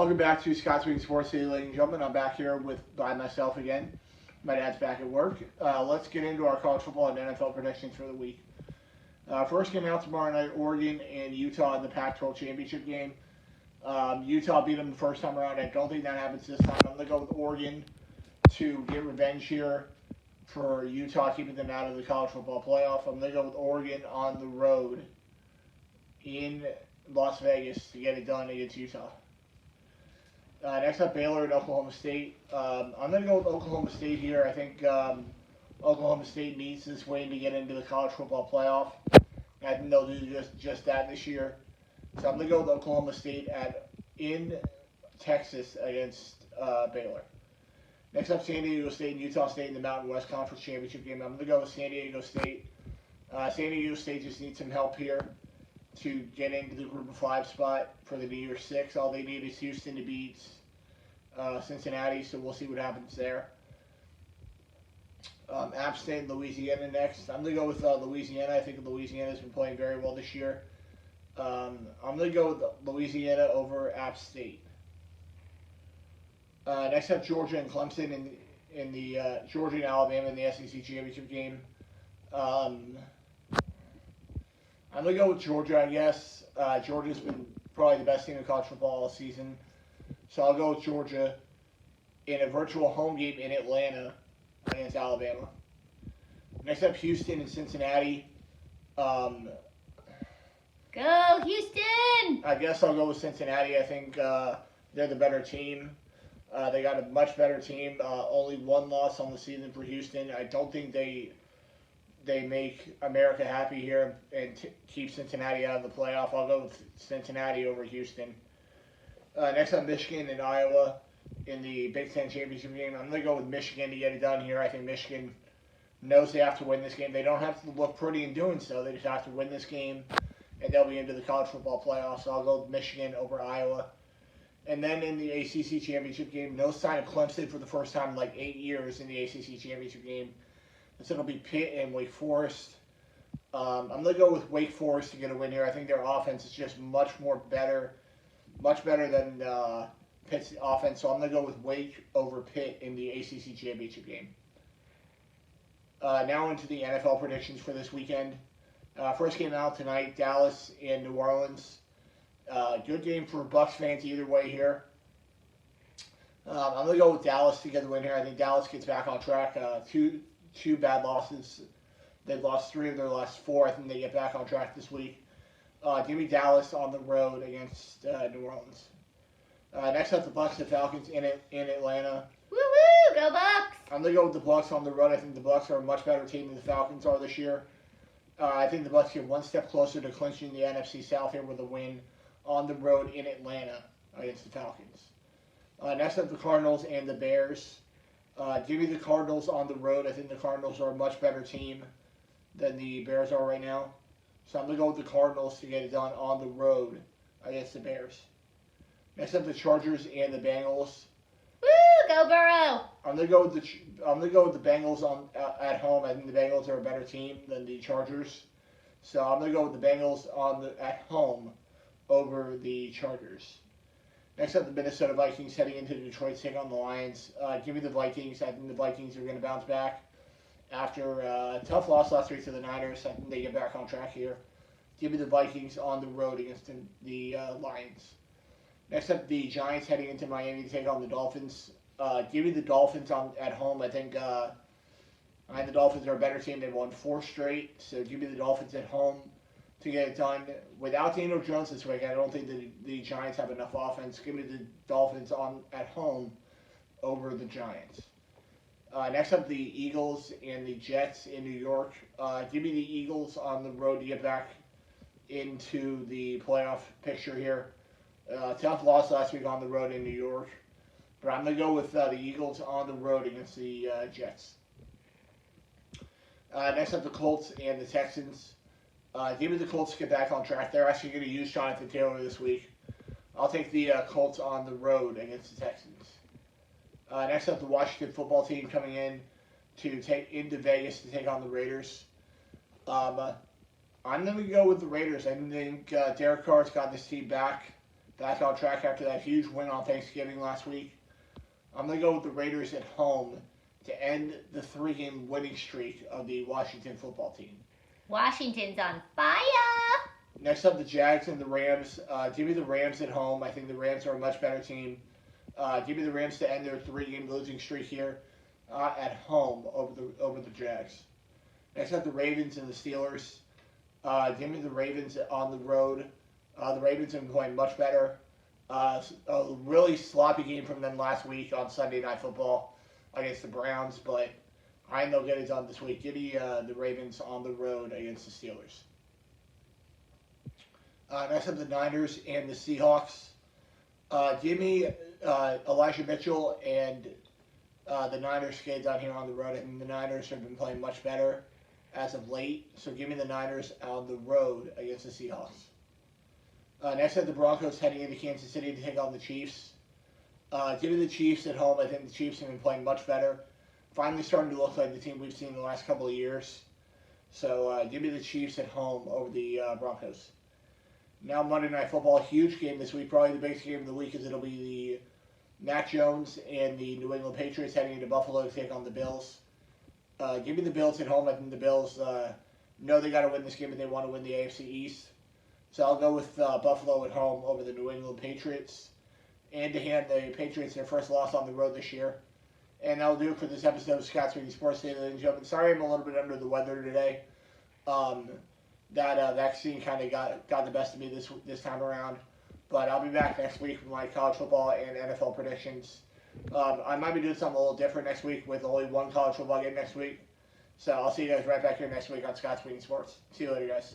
Welcome back to Scott's Week Sports City, ladies and gentlemen. I'm back here by myself again. My dad's back at work. Let's get into our college football and NFL predictions for the week. First game out tomorrow night, Oregon and Utah in the Pac-12 championship game. Utah beat them the first time around. I don't think that happens this time. I'm going to go with Oregon to get revenge here for Utah keeping them out of the college football playoff. I'm going to go with Oregon on the road in Las Vegas to get it done against Utah. Next up, Baylor and Oklahoma State. I'm going to go with Oklahoma State here. I think Oklahoma State needs this win to get into the college football playoff. I think they'll do just that this year. So I'm going to go with Oklahoma State in Texas against Baylor. Next up, San Diego State and Utah State in the Mountain West Conference Championship game. I'm going to go with San Diego State. San Diego State just needs some help here to get into the Group of 5 spot for the New Year's Six. All they need is Houston to beat Cincinnati, so we'll see what happens there. App State and Louisiana next. I'm going to go with Louisiana. I think Louisiana's been playing very well this year. I'm going to go with Louisiana over App State. Next up, Georgia and Clemson in the Georgia and Alabama in the SEC championship game. I'm going to go with Georgia, I guess. Georgia's been probably the best team in college football all season. So I'll go with Georgia in a virtual home game in Atlanta against Alabama. Next up, Houston and Cincinnati. Go Houston! I guess I'll go with Cincinnati. I think they're the better team. They got a much better team. Only one loss on the season for Houston. I don't think they make America happy here and keep Cincinnati out of the playoff. I'll go with Cincinnati over Houston. Next up, Michigan and Iowa in the Big Ten championship game. I'm going to go with Michigan to get it done here. I think Michigan knows they have to win this game. They don't have to look pretty in doing so. They just have to win this game, and they'll be into the college football playoffs. So I'll go with Michigan over Iowa. And then in the ACC championship game, no sign of Clemson for the first time in like 8 years in the ACC championship game. So it'll be Pitt and Wake Forest. I'm going to go with Wake Forest to get a win here. I think their offense is just much better than Pitt's offense. So I'm going to go with Wake over Pitt in the ACC championship game. Now into the NFL predictions for this weekend. First game out tonight, Dallas and New Orleans. Good game for Bucs fans either way here. I'm going to go with Dallas to get the win here. I think Dallas gets back on track. Two bad losses. They've lost 3 of their last 4. I think they get back on track this week. Give me Dallas on the road against New Orleans. Next up, the Bucs and Falcons in Atlanta. Woo-hoo! Go Bucs! I'm going to go with the Bucs on the road. I think the Bucs are a much better team than the Falcons are this year. I think the Bucs get one step closer to clinching the NFC South here with a win on the road in Atlanta against the Falcons. Next up, the Cardinals and the Bears. Give me the Cardinals on the road. I think the Cardinals are a much better team than the Bears are right now. So I'm going to go with the Cardinals to get it done on the road against the Bears. Next up, the Chargers and the Bengals. Woo! Go Burrow! I'm going to go with the Bengals at home. I think the Bengals are a better team than the Chargers. So I'm going to go with the Bengals at home over the Chargers. Next up, the Minnesota Vikings heading into Detroit to take on the Lions. Give me the Vikings. I think the Vikings are going to bounce back after a tough loss last week to the Niners. I think they get back on track here. Give me the Vikings on the road against the Lions. Next up, the Giants heading into Miami to take on the Dolphins. Give me the Dolphins at home. I think the Dolphins are a better team. They've won 4 straight. So give me the Dolphins at home to get it done. Without Daniel Jones this week, I don't think the Giants have enough offense. Give me the Dolphins at home over the Giants. Next up, the Eagles and the Jets in New York. Give me the Eagles on the road to get back into the playoff picture here. Tough loss last week on the road in New York. But I'm going to go with the Eagles on the road against the Jets. Next up, the Colts and the Texans. Give me the Colts to get back on track. They're actually going to use Jonathan Taylor this week. I'll take the Colts on the road against the Texans. Next up, the Washington football team coming in to take into Vegas to take on the Raiders. I'm going to go with the Raiders. I think Derek Carr's got this team back back on track after that huge win on Thanksgiving last week. I'm going to go with the Raiders at home to end the 3-game winning streak of the Washington football team. Washington's on fire. Next up, the Jags and the Rams. Give me the Rams at home. I think the Rams are a much better team. Give me the Rams to end their 3-game losing streak here at home over the Jags. Next up, the Ravens and the Steelers. Give me the Ravens on the road. The Ravens have been playing much better. A really sloppy game from them last week on Sunday Night Football against the Browns, but I think they'll get it done this week. Give me the Ravens on the road against the Steelers. Next up, the Niners and the Seahawks. Give me Elijah Mitchell and the Niners get down here on the road. I think the Niners have been playing much better as of late, so give me the Niners on the road against the Seahawks. Next up, the Broncos heading into Kansas City to take on the Chiefs. Give me the Chiefs at home. I think the Chiefs have been playing much better. Finally starting to look like the team we've seen in the last couple of years. So give me the Chiefs at home over the Broncos. Now Monday Night Football, a huge game this week. Probably the biggest game of the week, as it'll be the Mac Jones and the New England Patriots heading into Buffalo to take on the Bills. Give me the Bills at home. I think the Bills know they got to win this game and they want to win the AFC East. So I'll go with Buffalo at home over the New England Patriots, and to hand the Patriots their first loss on the road this year. And that'll do it for this episode of Scott's Reading Sports Daily, ladies and gentlemen. Sorry I'm a little bit under the weather today. That vaccine kind of got the best of me this time around. But I'll be back next week with my college football and NFL predictions. I might be doing something a little different next week with only one college football game next week. So I'll see you guys right back here next week on Scott's Reading Sports. See you later, guys.